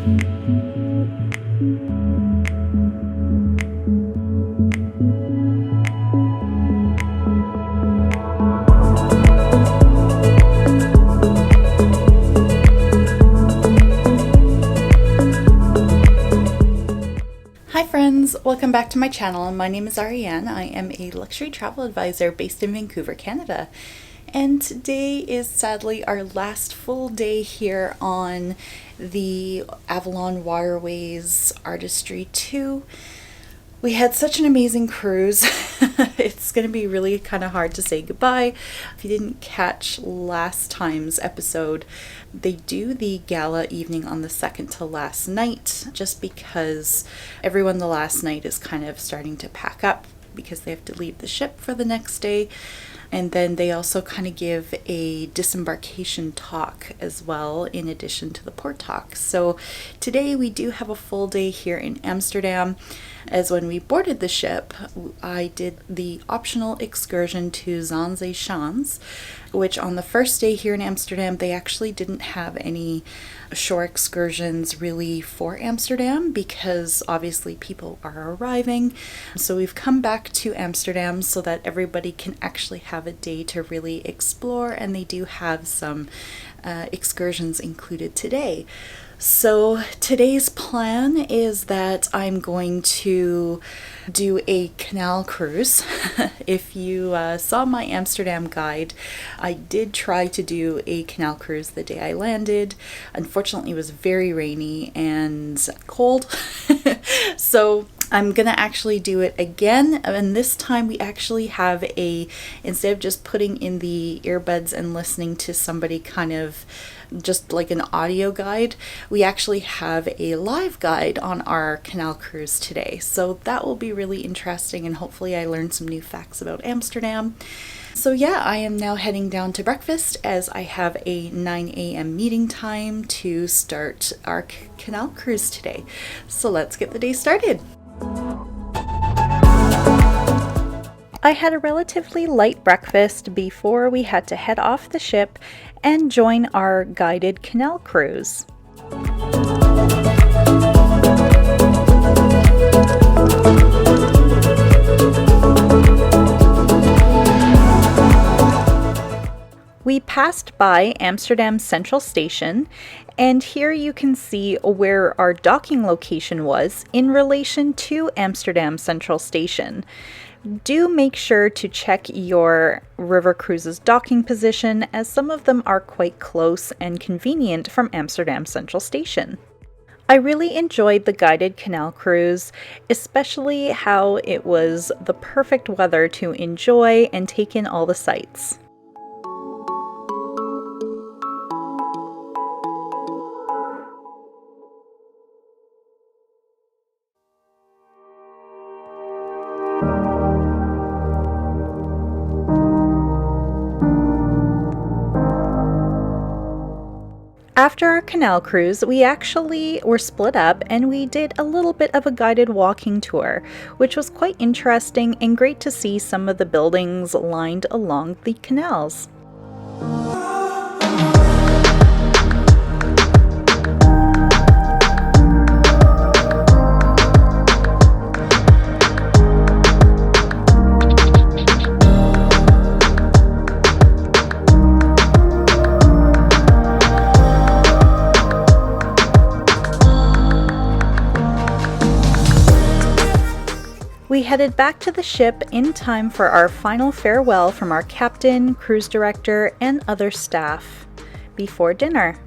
Hi friends, welcome back to my channel. My name is Ariane. I am a luxury travel advisor based in Vancouver, Canada. And today is sadly our last full day here on the Avalon Waterways Artistry 2. We had such an amazing cruise. It's going to be really kind of hard to say goodbye. If you didn't catch last time's episode, they do the gala evening on the second to last night, just because everyone the last night is kind of starting to pack up because they have to leave the ship for the next day. And then they also kind of give a disembarkation talk as well, in addition to the port talk. So today we do have a full day here in Amsterdam, as when we boarded the ship, I did the optional excursion to Zandvoort, which on the first day here in Amsterdam, they actually didn't have any shore excursions really for Amsterdam because obviously people are arriving. So we've come back to Amsterdam so that everybody can actually have a day to really explore, and they do have some excursions included today. So today's plan is that I'm going to do a canal cruise. If you saw my Amsterdam guide, I did try to do a canal cruise the day I landed. Unfortunately, it was very rainy and cold. So I'm gonna actually do it again, and this time we actually have instead of just putting in the earbuds and listening to somebody kind of just like an audio guide, we actually have a live guide on our canal cruise today. So that will be really interesting, and hopefully I learned some new facts about Amsterdam. So yeah, I am now heading down to breakfast as I have a 9 a.m. meeting time to start our canal cruise today. So let's get the day started. I had a relatively light breakfast before we had to head off the ship and join our guided canal cruise. We passed by Amsterdam Central Station, and here you can see where our docking location was in relation to Amsterdam Central Station. Do make sure to check your river cruise's docking position, as some of them are quite close and convenient from Amsterdam Central Station. I really enjoyed the guided canal cruise, especially how it was the perfect weather to enjoy and take in all the sights. After our canal cruise, we actually were split up and we did a little bit of a guided walking tour, which was quite interesting and great to see some of the buildings lined along the canals. We headed back to the ship in time for our final farewell from our captain, cruise director, and other staff before dinner.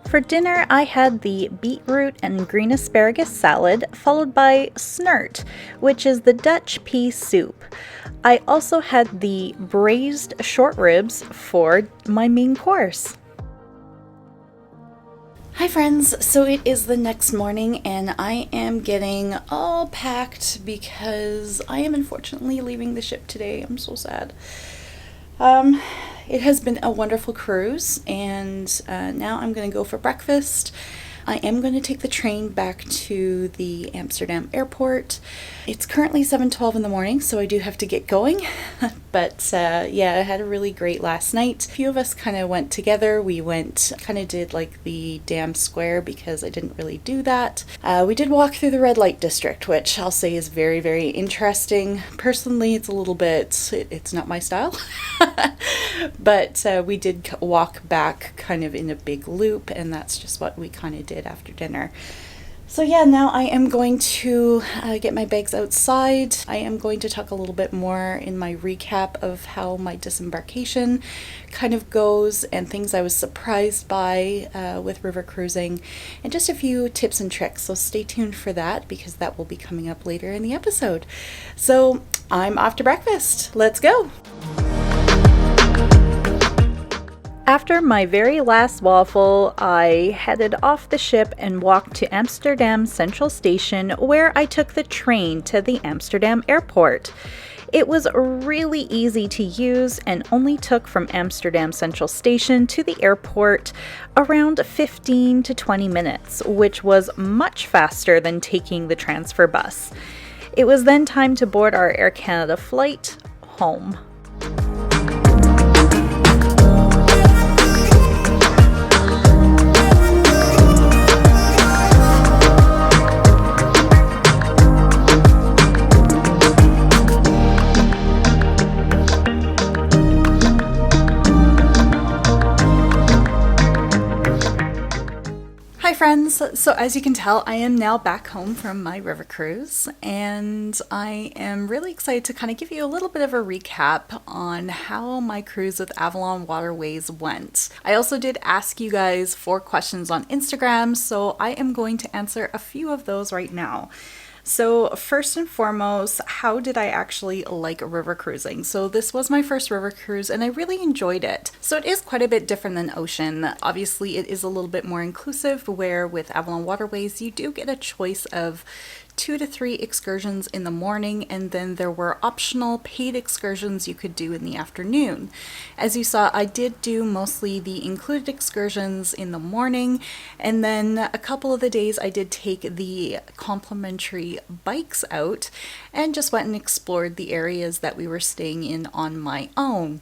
For dinner, I had the beetroot and green asparagus salad, followed by snert, which is the Dutch pea soup. I also had the braised short ribs for my main course. Hi friends, so it is the next morning and I am getting all packed because I am unfortunately leaving the ship today. I'm so sad. It has been a wonderful cruise, and and now I'm going to go for breakfast. I am going to take the train back to the Amsterdam airport. It's currently 7:12 in the morning, so I do have to get going. But yeah, I had a really great last night. A few of us kind of went together. We did like the Dam Square because I didn't really do that. We did walk through the red light district, which I'll say is very, very interesting. Personally, it's a little bit, it's not my style. But we did walk back kind of in a big loop, and that's just what we kind of did after dinner. So yeah, now I am going to get my bags outside. I am going to talk a little bit more in my recap of how my disembarkation kind of goes and things I was surprised by with river cruising, and just a few tips and tricks. So stay tuned for that because that will be coming up later in the episode. So I'm off to breakfast. Let's go. After my very last waffle, I headed off the ship and walked to Amsterdam Central Station, where I took the train to the Amsterdam airport. It was really easy to use and only took from Amsterdam Central Station to the airport around 15 to 20 minutes, which was much faster than taking the transfer bus. It was then time to board our Air Canada flight home. Hi friends, so as you can tell, I am now back home from my river cruise, and I am really excited to kind of give you a little bit of a recap on how my cruise with Avalon Waterways went. I also did ask you guys 4 questions on Instagram, so I am going to answer a few of those right now. So first and foremost, how did I actually like river cruising? So this was my first river cruise and I really enjoyed it. So it is quite a bit different than ocean. Obviously it is a little bit more inclusive, where with Avalon Waterways you do get a choice of 2 to 3 excursions in the morning, and then there were optional paid excursions you could do in the afternoon. As you saw, I did do mostly the included excursions in the morning, and then a couple of the days I did take the complimentary bikes out and just went and explored the areas that we were staying in on my own.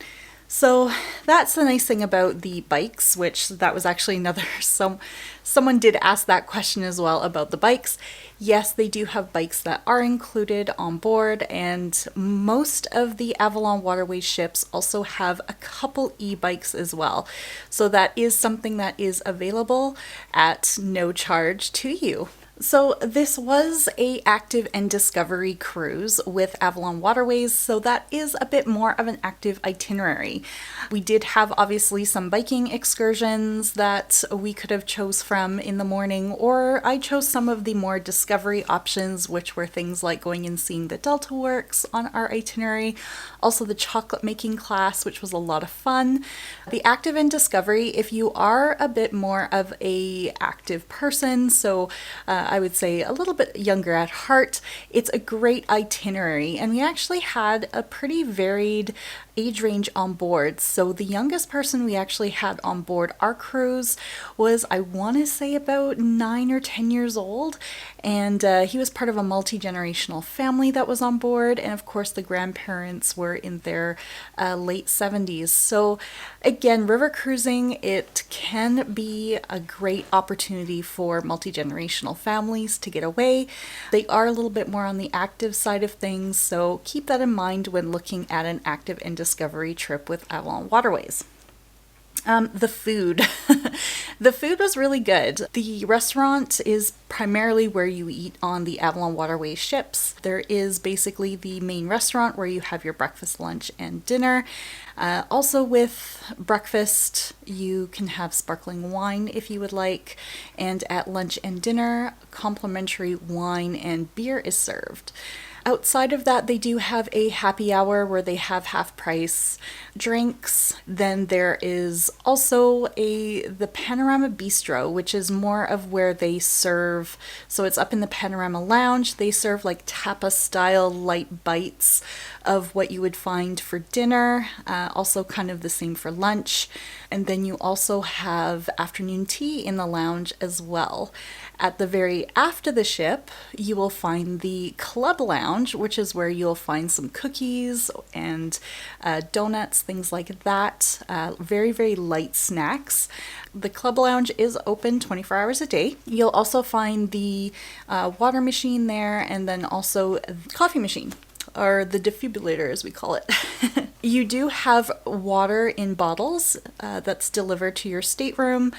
So that's the nice thing about the bikes, which that was actually another, someone did ask that question as well about the bikes. Yes, they do have bikes that are included on board, and most of the Avalon Waterways ships also have a couple e-bikes as well. So that is something that is available at no charge to you. So this was a active and discovery cruise with Avalon Waterways, so that is a bit more of an active itinerary. We did have obviously some biking excursions that we could have chose from in the morning, or I chose some of the more discovery options, which were things like going and seeing the Delta Works on our itinerary, also the chocolate making class, which was a lot of fun. The active and discovery, if you are a bit more of a active person, so I would say a little bit younger at heart, it's a great itinerary, and we actually had a pretty varied age range on board. So the youngest person we actually had on board our cruise was, I want to say, about 9 or 10 years old, and he was part of a multi-generational family that was on board, and of course the grandparents were in their late 70s. So again, river cruising, it can be a great opportunity for multi-generational families to get away. They are a little bit more on the active side of things, so keep that in mind when looking at an active and discovery trip with Avalon Waterways. The food. The food was really good. The restaurant is primarily where you eat on the Avalon Waterways ships. There is basically the main restaurant where you have your breakfast, lunch, and dinner. Also with breakfast, you can have sparkling wine if you would like, and at lunch and dinner, complimentary wine and beer is served. Outside of that, they do have a happy hour where they have half price drinks. Then there is also the Panorama Bistro, which is more of where they serve. So it's up in the Panorama Lounge. They serve like tapas style light bites of what you would find for dinner. Also kind of the same for lunch. and then you also have afternoon tea in the lounge as well. At the very aft of the ship, you will find the club lounge, which is where you'll find some cookies and donuts, things like that. Very, very light snacks. The club lounge is open 24 hours a day. You'll also find the water machine there, and then also the coffee machine, or the defibrillator as we call it. You do have water in bottles that's delivered to your stateroom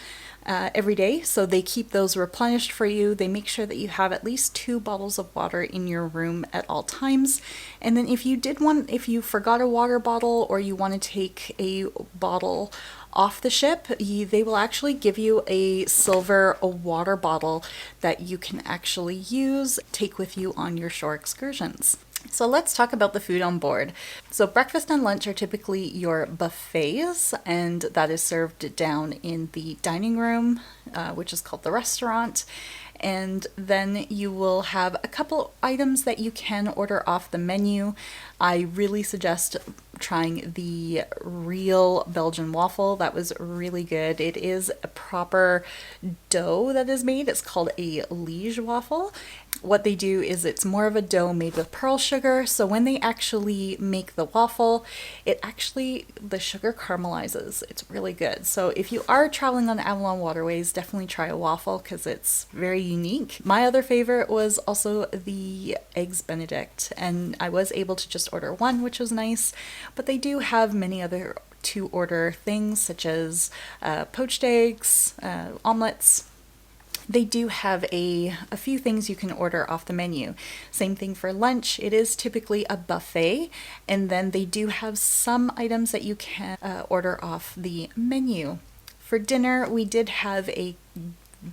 every day, so they keep those replenished for you. They make sure that you have at least 2 bottles of water in your room at all times. And then if you forgot a water bottle, or you want to take a bottle off the ship, they will actually give you a silver water bottle that you can actually take with you on your shore excursions. So let's talk about the food on board. So breakfast and lunch are typically your buffets, and that is served down in the dining room, which is called the restaurant. And then you will have a couple items that you can order off the menu. I really suggest trying the real Belgian waffle. That was really good. It is a proper dough that is made. It's called a liege waffle. What they do is it's more of a dough made with pearl sugar. So when they actually make the waffle, the sugar caramelizes. It's really good. So if you are traveling on Avalon Waterways, definitely try a waffle because it's very unique. My other favorite was also the Eggs Benedict, and I was able to just order one, which was nice, but they do have many other to order things such as poached eggs, omelets. They do have a few things you can order off the menu. Same thing for lunch. It is typically a buffet, and then they do have some items that you can order off the menu. For dinner, we did have a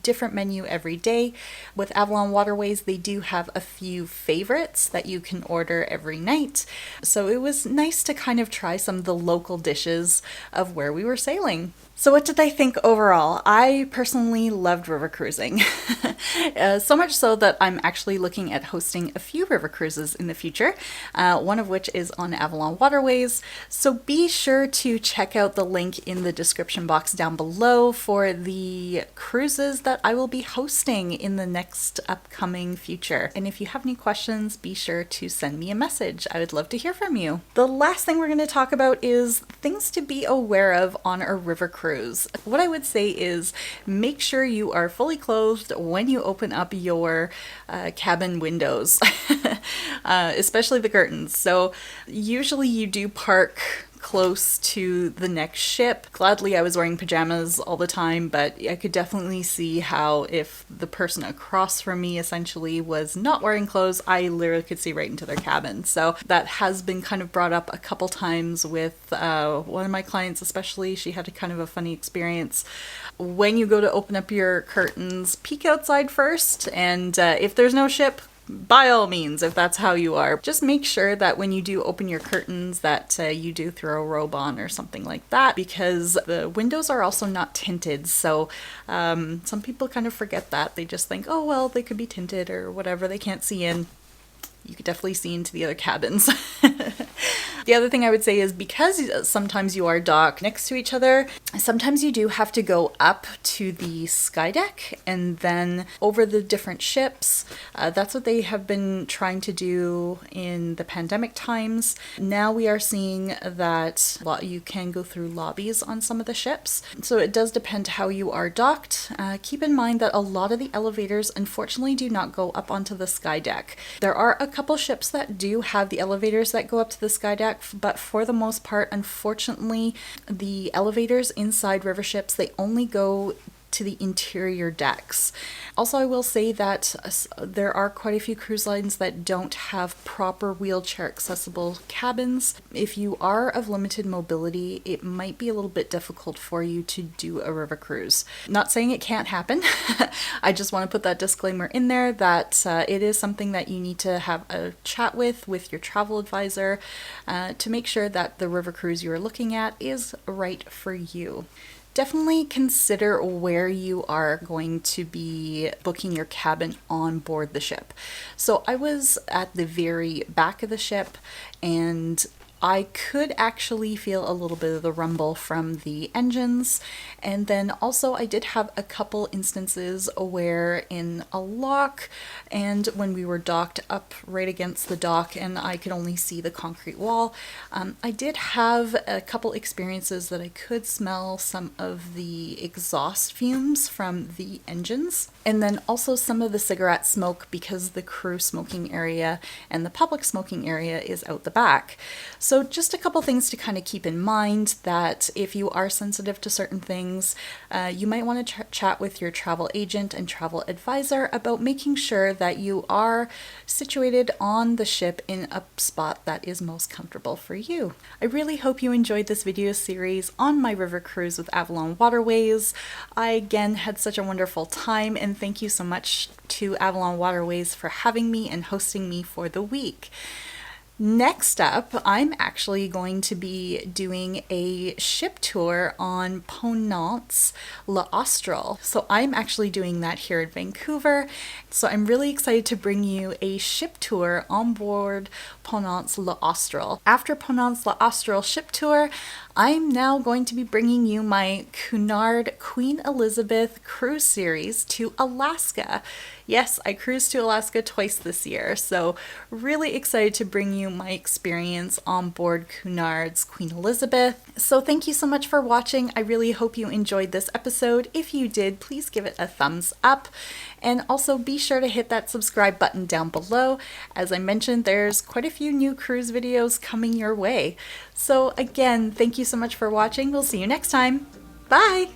different menu every day. With Avalon Waterways, they do have a few favorites that you can order every night. So it was nice to kind of try some of the local dishes of where we were sailing. So what did I think overall? I personally loved river cruising. So much so that I'm actually looking at hosting a few river cruises in the future, one of which is on Avalon Waterways. So be sure to check out the link in the description box down below for the cruises that I will be hosting in the next upcoming future. And if you have any questions, be sure to send me a message. I would love to hear from you. The last thing we're going to talk about is things to be aware of on a river cruise. What I would say is make sure you are fully clothed when you open up your cabin windows, especially the curtains. So usually you do park close to the next ship. Gladly, I was wearing pajamas all the time, but I could definitely see how if the person across from me essentially was not wearing clothes, I literally could see right into their cabin. So that has been kind of brought up a couple times with one of my clients, especially. She had a kind of a funny experience. When you go to open up your curtains, peek outside first, and if there's no ship, by all means, if that's how you are, just make sure that when you do open your curtains that you do throw a robe on or something like that, because the windows are also not tinted. So some people kind of forget that. They just think, oh, well, they could be tinted or whatever. They can't see in. You could definitely see into the other cabins. The other thing I would say is because sometimes you are docked next to each other, sometimes you do have to go up to the sky deck and then over the different ships. That's what they have been trying to do in the pandemic times. Now we are seeing that you can go through lobbies on some of the ships. So it does depend how you are docked. Keep in mind that a lot of the elevators unfortunately do not go up onto the sky deck. There are a couple ships that do have the elevators that go up to the sky deck, but for the most part, unfortunately, the elevators inside river ships, they only go to the interior decks. Also, I will say that there are quite a few cruise lines that don't have proper wheelchair accessible cabins. If you are of limited mobility, it might be a little bit difficult for you to do a river cruise. Not saying it can't happen. I just want to put that disclaimer in there that it is something that you need to have a chat with your travel advisor to make sure that the river cruise you're looking at is right for you. Definitely consider where you are going to be booking your cabin on board the ship. So I was at the very back of the ship, and I could actually feel a little bit of the rumble from the engines. And then also I did have a couple instances where in a lock and when we were docked up right against the dock and I could only see the concrete wall, I did have a couple experiences that I could smell some of the exhaust fumes from the engines, and then also some of the cigarette smoke because the crew smoking area and the public smoking area is out the back. So just a couple things to kind of keep in mind, that if you are sensitive to certain things, you might want to chat with your travel agent and travel advisor about making sure that you are situated on the ship in a spot that is most comfortable for you. I really hope you enjoyed this video series on my river cruise with Avalon Waterways. I again had such a wonderful time, and thank you so much to Avalon Waterways for having me and hosting me for the week. Next up, I'm actually going to be doing a ship tour on Ponant's L'Austral. So I'm actually doing that here in Vancouver. So I'm really excited to bring you a ship tour on board Ponant's L'Austral. After Ponant's L'Austral ship tour, I'm now going to be bringing you my Cunard Queen Elizabeth cruise series to Alaska. Yes, I cruised to Alaska twice this year, so really excited to bring you my experience on board Cunard's Queen Elizabeth. So thank you so much for watching. I really hope you enjoyed this episode. If you did, please give it a thumbs up. And also be sure to hit that subscribe button down below. As I mentioned, there's quite a few new cruise videos coming your way. So again, thank you so much for watching. We'll see you next time. Bye!